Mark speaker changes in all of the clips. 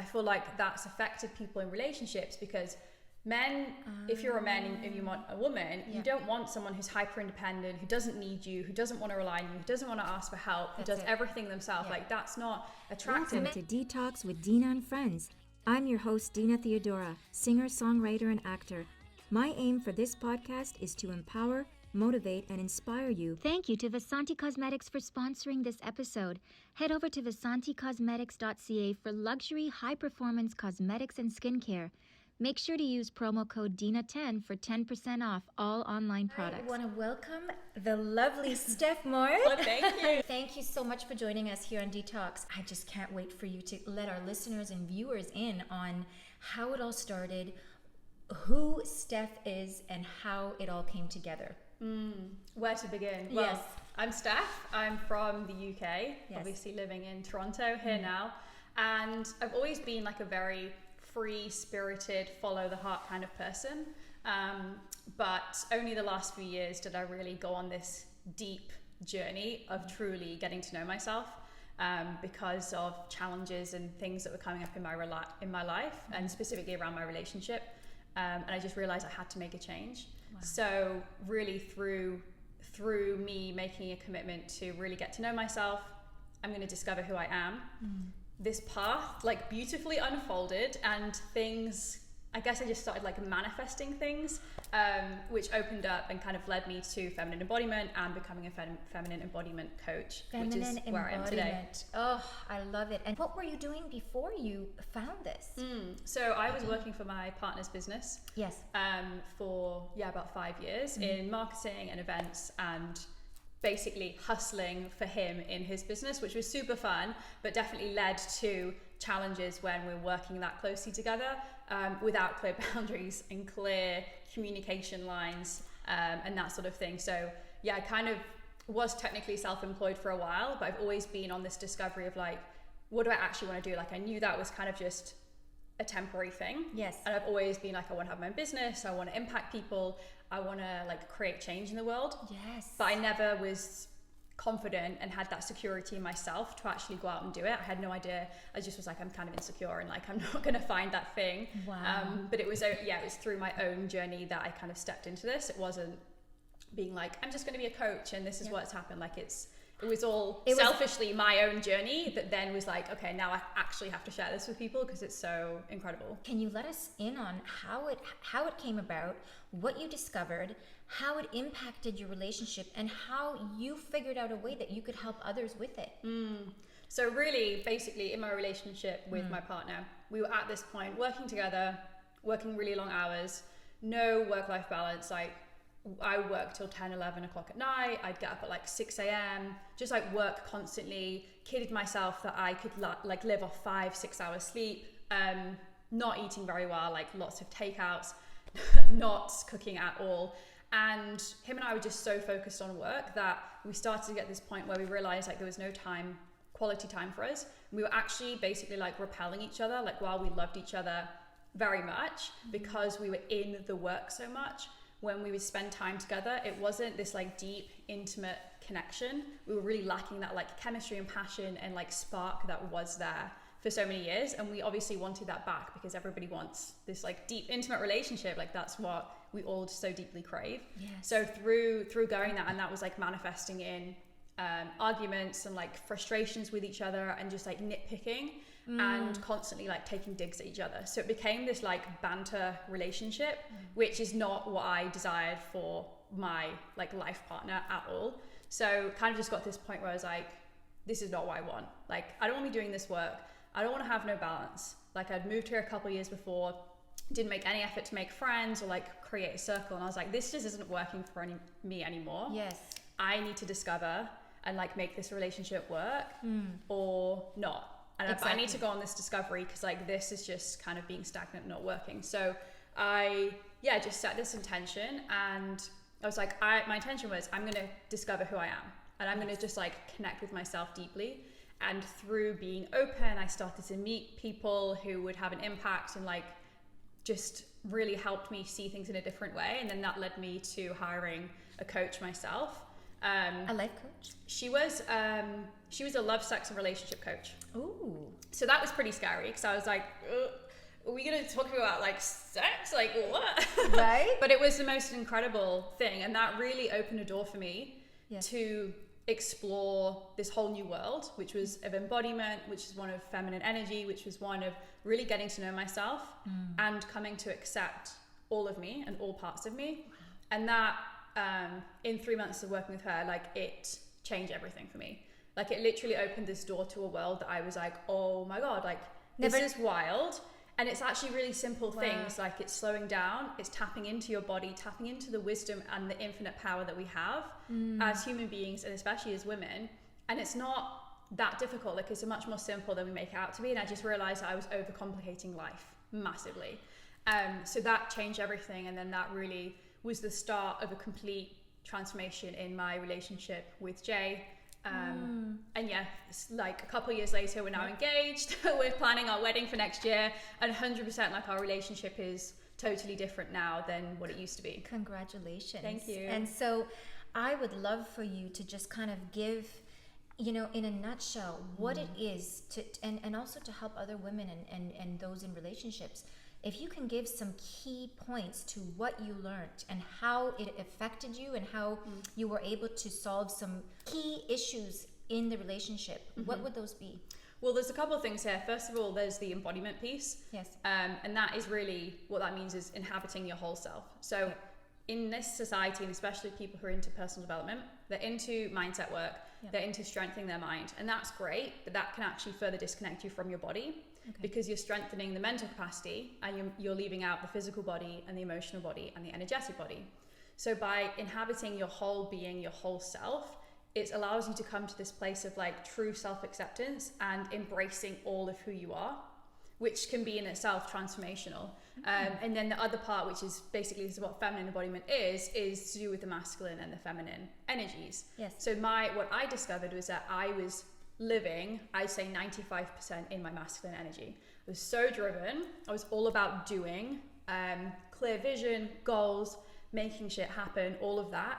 Speaker 1: I feel like that's affected people in relationships because men, if you're a man and you want a woman, you don't want someone who's hyper independent, who doesn't need you, who doesn't want to rely on you, who doesn't want to ask for help, who does everything themselves. Like that's not attractive.
Speaker 2: Welcome to Detox with Dina and Friends. I'm your host, Dina Theodora, singer, songwriter, and actor. My aim for this podcast is to empower, motivate, and inspire you. Thank you to Vasanti Cosmetics for sponsoring this episode. Head over to vasanticosmetics.ca for luxury, high-performance cosmetics and skincare. Make sure to use promo code DINA10 for 10% off all online products.
Speaker 3: I want to welcome the lovely Steph Moore.
Speaker 1: Well, thank you.
Speaker 3: Thank you so much for joining us here on Detox. I just can't wait for you to let our listeners and viewers in on how it all started, who Steph is, and how it all came together.
Speaker 1: Where to begin? Well, I'm Steph. I'm from the UK, obviously living in Toronto here now. And I've always been like a very free-spirited, follow the heart kind of person. But only the last few years did I really go on this deep journey of truly getting to know myself because of challenges and things that were coming up in my life and specifically around my relationship. And I just realized I had to make a change. Wow. So really through me making a commitment to really get to know myself, I'm going to discover who I am. This path like beautifully unfolded, and things, I guess I just started like manifesting things, which opened up and kind of led me to feminine embodiment and becoming a feminine embodiment coach, which is where I am today.
Speaker 3: Oh, I love it. And what were you doing before you found this?
Speaker 1: So I was working for my partner's business.
Speaker 3: Yes.
Speaker 1: For about 5 years in marketing and events, and basically hustling for him in his business, which was super fun, but definitely led to challenges when we're working that closely together without clear boundaries and clear communication lines and that sort of thing. So I kind of was technically self-employed for a while, but I've always been on this discovery of like, what do I actually want to do? Like I knew that was kind of just a temporary thing.
Speaker 3: Yes.
Speaker 1: And I've always been like, I want to have my own business, I want to impact people, I want to like create change in the world.
Speaker 3: Yes.
Speaker 1: But I never was confident and had that security in myself to actually go out and do it. I had no idea. I just was like, I'm kind of insecure and like I'm not going to find that thing.
Speaker 3: Wow.
Speaker 1: But it was through my own journey that I kind of stepped into this. It wasn't being like, I'm just going to be a coach and this is what's happened. Like it was all selfishly my own journey that then was like, okay, now I actually have to share this with people because it's so incredible.
Speaker 3: Can you let us in on how it came about, what you discovered, how it impacted your relationship, and how you figured out a way that you could help others with it?
Speaker 1: So really, basically in my relationship with my partner, we were at this point working together, working really long hours, no work-life balance. Like I worked till 10, 11 o'clock at night. I'd get up at like 6 a.m, just like work constantly, kidded myself that I could like live off 5-6 hours sleep, not eating very well, like lots of takeouts, not cooking at all. And him and I were just so focused on work that we started to get this point where we realized like there was no time, quality time for us. We were actually basically like repelling each other, like while we loved each other very much, because we were in the work so much. When we would spend time together, it wasn't this like deep, intimate connection. We were really lacking that like chemistry and passion and like spark that was there for so many years. And we obviously wanted that back because everybody wants this like deep, intimate relationship. Like that's what we all so deeply crave.
Speaker 3: Yes.
Speaker 1: So through going that, and that was like manifesting in arguments and like frustrations with each other and just like nitpicking and constantly like taking digs at each other. So it became this like banter relationship, which is not what I desired for my like life partner at all. So kind of just got to this point where I was like, this is not what I want. Like, I don't want to be doing this work. I don't want to have no balance. Like I'd moved here a couple of years before, didn't make any effort to make friends or like create a circle. And I was like, this just isn't working for me anymore.
Speaker 3: Yes.
Speaker 1: I need to discover and like make this relationship work or not. And I need to go on this discovery because like this is just kind of being stagnant, not working. So I just set this intention, and I was like, my intention was I'm going to discover who I am, and I'm going to just like connect with myself deeply. And through being open, I started to meet people who would have an impact and like just really helped me see things in a different way. And then that led me to hiring a coach myself.
Speaker 3: A life coach?
Speaker 1: She was a love, sex, and relationship coach.
Speaker 3: Ooh.
Speaker 1: So that was pretty scary because I was like, are we going to talk about like sex? Like what?
Speaker 3: Right.
Speaker 1: But it was the most incredible thing. And that really opened a door for me to explore this whole new world, which was of embodiment, which is one of feminine energy, which was one of really getting to know myself and coming to accept all of me and all parts of me. And that in 3 months of working with her, like it changed everything for me. Like it literally opened this door to a world that I was like, oh my God, like this is wild. And it's actually really simple things, like it's slowing down, it's tapping into your body, tapping into the wisdom and the infinite power that we have as human beings, and especially as women. And it's not that difficult. Like it's much more simple than we make it out to be. And I just realized I was overcomplicating life massively. So that changed everything. And then that really was the start of a complete transformation in my relationship with Jay. And yeah, it's like a couple of years later, we're now engaged. We're planning our wedding for next year, and 100% like our relationship is totally different now than what it used to be.
Speaker 3: Congratulations.
Speaker 1: Thank you.
Speaker 3: And so I would love for you to just kind of give, you know, in a nutshell, what it is to, and also to help other women and those in relationships. If you can give some key points to what you learned and how it affected you and how you were able to solve some key issues in the relationship, what would those be?
Speaker 1: Well, there's a couple of things here. First of all, there's the embodiment piece.
Speaker 3: Yes.
Speaker 1: And that is really what that means is inhabiting your whole self. So in this society, and especially people who are into personal development, they're into mindset work, they're into strengthening their mind. And that's great, but that can actually further disconnect you from your body. Because you're strengthening the mental capacity and you're leaving out the physical body and the emotional body and the energetic body. So by inhabiting your whole being, your whole self, it allows you to come to this place of like true self-acceptance and embracing all of who you are, which can be in itself transformational. And then the other part, which is basically this is what feminine embodiment is to do with the masculine and the feminine energies.
Speaker 3: Yes.
Speaker 1: So what I discovered was that I was living, I'd say 95% in my masculine energy. I was so driven. I was all about doing, clear vision, goals, making shit happen, all of that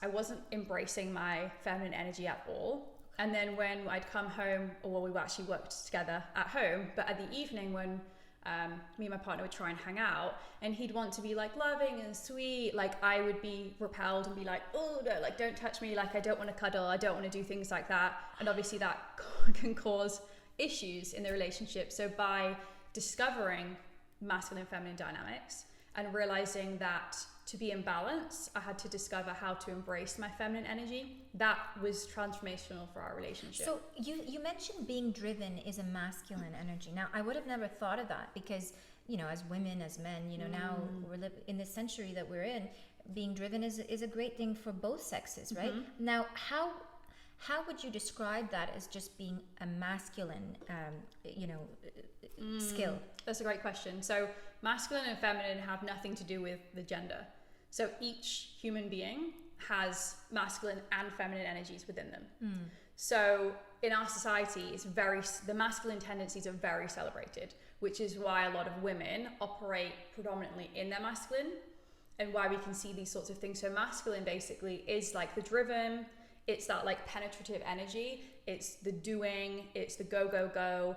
Speaker 1: I wasn't embracing my feminine energy at all. And then when I'd come home, or we actually worked together at home, but at the evening when me and my partner would try and hang out, and he'd want to be like loving and sweet, like I would be repelled and be like, oh no, like don't touch me, like I don't want to cuddle, I don't want to do things like that. And obviously that can cause issues in the relationship. So by discovering masculine and feminine dynamics and realizing that to be in balance, I had to discover how to embrace my feminine energy. That was transformational for our relationship.
Speaker 3: So you mentioned being driven is a masculine energy. Now, I would have never thought of that because, you know, as women, as men, you know, now we're in the century that we're in, being driven is a great thing for both sexes, right? Now, how would you describe that as just being a masculine, skill?
Speaker 1: That's a great question. So masculine and feminine have nothing to do with the gender. So each human being has masculine and feminine energies within them. So in our society, the masculine tendencies are very celebrated, which is why a lot of women operate predominantly in their masculine and why we can see these sorts of things. So masculine basically is like the driven, it's that like penetrative energy, it's the doing, it's the go,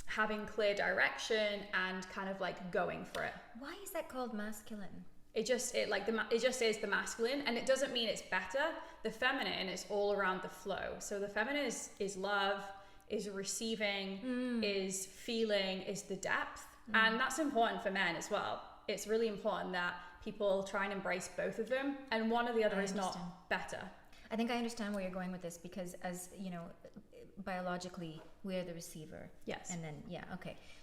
Speaker 1: having clear direction and kind of like going for it.
Speaker 3: Why is that called masculine?
Speaker 1: It just is the masculine, and it doesn't mean it's better. The feminine is all around the flow. So the feminine is love, is receiving, is feeling, is the depth. And that's important for men as well. It's really important that people try and embrace both of them, and one or the other is not better.
Speaker 3: I think I understand where you're going with this because, as you know, biologically we're the receiver.
Speaker 1: Yes.
Speaker 3: And then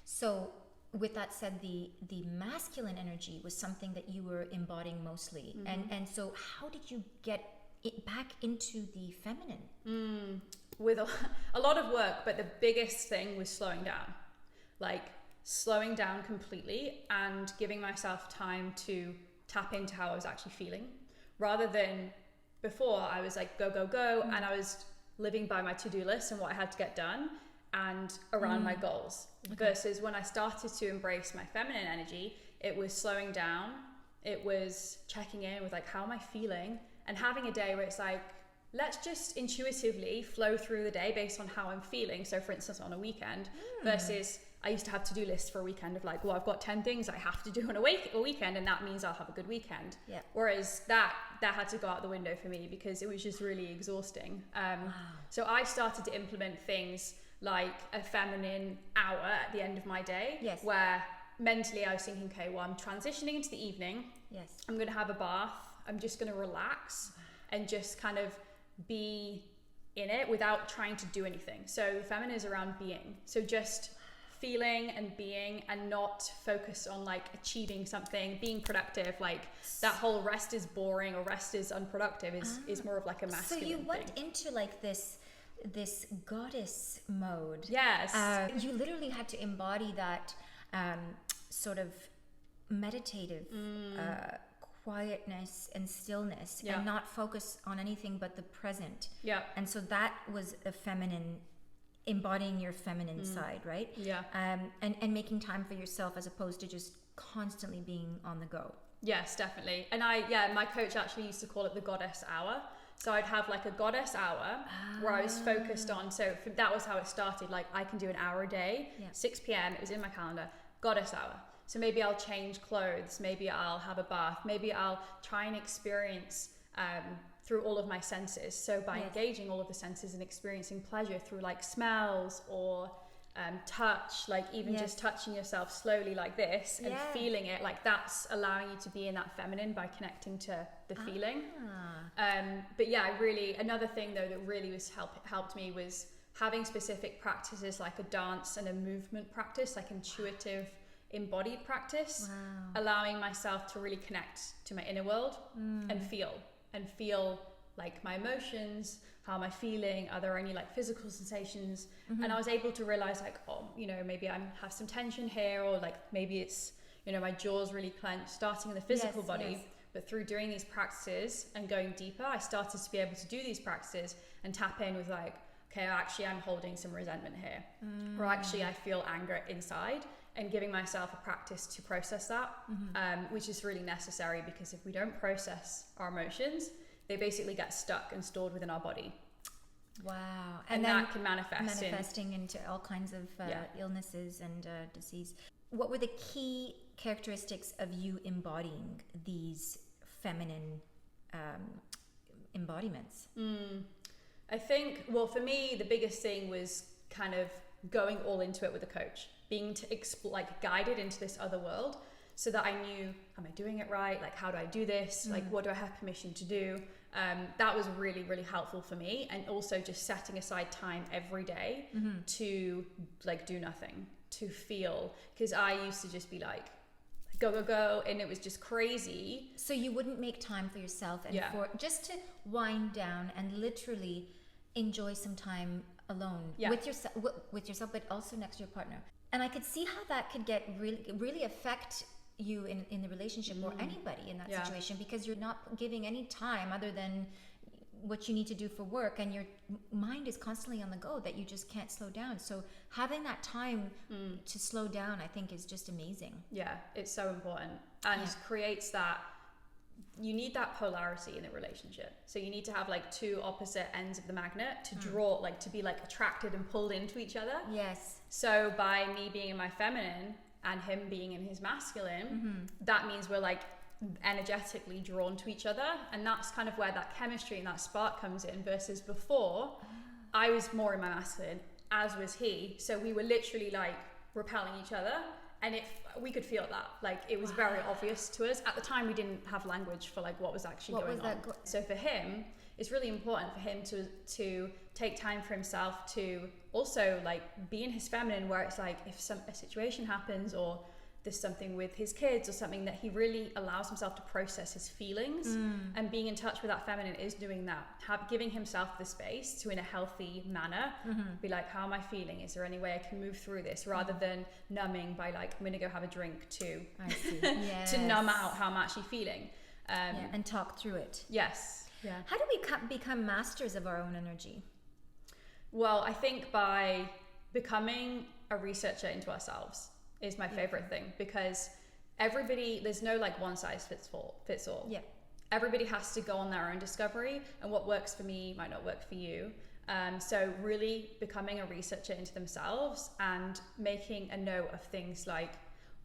Speaker 3: so with that said, the masculine energy was something that you were embodying mostly. And so how did you get it back into the feminine?
Speaker 1: With a lot of work, but the biggest thing was slowing down. Like slowing down completely and giving myself time to tap into how I was actually feeling, rather than before I was like go, and I was living by my to-do list and what I had to get done and around my goals. Versus when I started to embrace my feminine energy, it was slowing down, it was checking in with like, how am I feeling, and having a day where it's like, let's just intuitively flow through the day based on how I'm feeling. So for instance, on a weekend versus I used to have to-do lists for a weekend of like, well, I've got 10 things I have to do on a weekend, and that means I'll have a good weekend.
Speaker 3: Yeah.
Speaker 1: Whereas that had to go out the window for me because it was just really exhausting. So I started to implement things like a feminine hour at the end of my day, where mentally I was thinking, okay, well, I'm transitioning into the evening.
Speaker 3: Yes.
Speaker 1: I'm going to have a bath. I'm just going to relax and just kind of be in it without trying to do anything. So feminine is around being. So just feeling and being, and not focus on like achieving something, being productive. Like that whole rest is boring or rest is unproductive is more of like a masculine
Speaker 3: thing. So you went
Speaker 1: thing.
Speaker 3: into like this goddess mode.
Speaker 1: Yes.
Speaker 3: You literally had to embody that sort of meditative quietness and stillness, and not focus on anything but the present.
Speaker 1: Yeah.
Speaker 3: And so that was a feminine, embodying your feminine side, right?
Speaker 1: Yeah.
Speaker 3: And making time for yourself as opposed to just constantly being on the go.
Speaker 1: Yes, definitely. And my coach actually used to call it the goddess hour. So I'd have like a goddess hour where I was focused on, that was how it started. Like I can do an hour a day, 6 p.m. It was in my calendar, goddess hour. So maybe I'll change clothes, maybe I'll have a bath, maybe I'll try and experience through all of my senses. So by engaging all of the senses and experiencing pleasure through like smells or touch, like even just touching yourself slowly like this and feeling it, like that's allowing you to be in that feminine by connecting to the feeling. But yeah, another thing though that really helped me was having specific practices like a dance and a movement practice, like intuitive embodied practice, allowing myself to really connect to my inner world and feel like my emotions, how am I feeling, are there any like physical sensations, and I was able to realize like, oh, maybe I have some tension here, or like maybe it's, my jaw's really clenched, starting in the physical body. But through doing these practices and going deeper, I started to be able to do these practices and tap in with like, okay, actually I'm holding some resentment here, or actually I feel anger inside, and giving myself a practice to process that, which is really necessary, because if we don't process our emotions, they basically get stuck and stored within our body.
Speaker 3: Wow.
Speaker 1: And that can
Speaker 3: manifesting into all kinds of illnesses and disease. What were the key characteristics of you embodying these feminine embodiments?
Speaker 1: I think, well, for me, the biggest thing was kind of going all into it with a coach, being guided into this other world, so that I knew, am I doing it right? Like, how do I do this? Like, what do I have permission to do? That was really, really helpful for me. And also just setting aside time every day to like do nothing, to feel, because I used to just be like, go, and it was just crazy.
Speaker 3: So you wouldn't make time for yourself and for just to wind down and literally enjoy some time alone with yourself, but also next to your partner. And I could see how that could get really affect you in the relationship or anybody in that situation, because you're not giving any time other than what you need to do for work, and your mind is constantly on the go, that you just can't slow down. So having that time to slow down, I think, is just amazing. Yeah,
Speaker 1: it's so important, and creates that, you need that polarity in a relationship. So you need to have like two opposite ends of the magnet to draw, like to be like attracted and pulled into each other.
Speaker 3: Yes.
Speaker 1: So by me being in my feminine and him being in his masculine, that means we're like energetically drawn to each other, and that's kind of where that chemistry and that spark comes in, versus before I was more in my masculine, as was he, so we were literally like repelling each other, and we could feel that, like it was very obvious to us at the time. We didn't have language for like what was actually going on. So for him, it's really important for him to take time for himself, to also like be in his feminine, where it's like if a situation happens, or there's something with his kids or something, that he really allows himself to process his feelings. And being in touch with that feminine is doing that, giving himself the space to, in a healthy manner, be like, how am I feeling? Is there any way I can move through this? Rather than numbing by like, I'm gonna go have a drink to numb out how I'm actually feeling.
Speaker 3: And talk through it.
Speaker 1: Yes. Yeah.
Speaker 3: How do we become masters of our own energy?
Speaker 1: Well, I think by becoming a researcher into ourselves is my favorite thing, because there's no like one size fits all. Yeah. everybody has to go on their own discovery, and what works for me might not work for you. So really becoming a researcher into themselves and making a note of things like,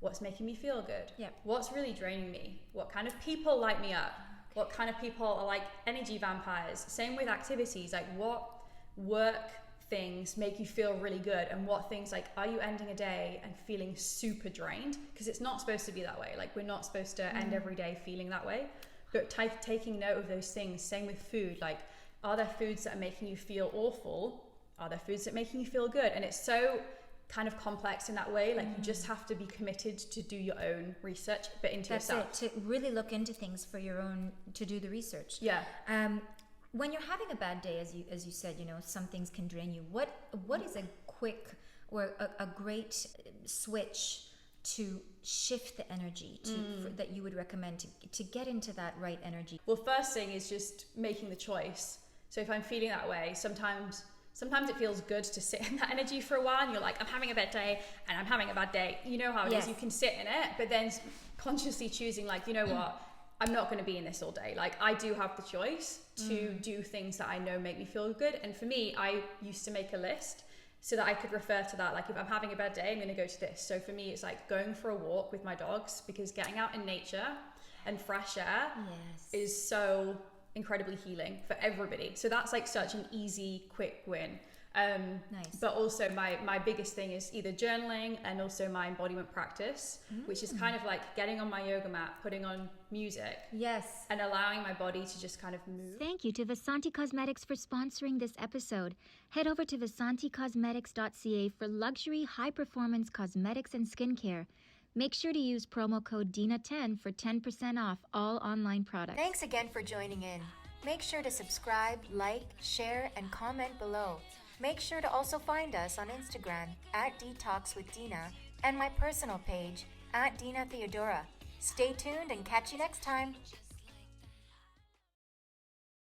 Speaker 1: what's making me feel good?
Speaker 3: Yep.
Speaker 1: What's really draining me? What kind of people light me up? What kind of people are like energy vampires? Same with activities, like what work things make you feel really good, and what things, like, are you ending a day and feeling super drained? Because it's not supposed to be that way. Like, we're not supposed to end every day feeling that way. But taking note of those things. Same with food. Like, are there foods that are making you feel awful? Are there foods that are making you feel good? And it's so kind of complex in that way. Like, you just have to be committed to do your own research, but into yourself.
Speaker 3: That's it, to really look into things for your own, to do the research.
Speaker 1: Yeah.
Speaker 3: When you're having a bad day, as you said, you know, some things can drain you. What is a quick or a great switch to shift the energy that you would recommend to get into that right energy?
Speaker 1: Well, first thing is just making the choice. So if I'm feeling that way, sometimes it feels good to sit in that energy for a while, and you're like, I'm having a bad day and I'm having a bad day. You know how it is. You can sit in it, but then consciously choosing, like, you know what? I'm not going to be in this all day. Like, I do have the choice to do things that I know make me feel good. And for me, I used to make a list so that I could refer to that. Like, if I'm having a bad day, I'm going to go to this. So for me, it's like going for a walk with my dogs, because getting out in nature and fresh air is so incredibly healing for everybody. So that's like such an easy, quick win.
Speaker 3: Nice.
Speaker 1: But also my biggest thing is either journaling and also my embodiment practice, which is kind of like getting on my yoga mat, putting on music, and allowing my body to just kind of move.
Speaker 2: Thank you to Vasanti Cosmetics for sponsoring this episode. Head over to vasanticosmetics.ca for luxury, high-performance cosmetics and skincare. Make sure to use promo code DINA10 for 10% off all online products.
Speaker 4: Thanks again for joining in. Make sure to subscribe, like, share, and comment below. Make sure to also find us on Instagram @DetoxWithDina and my personal page @DinaTheodora. Stay tuned and catch you next time.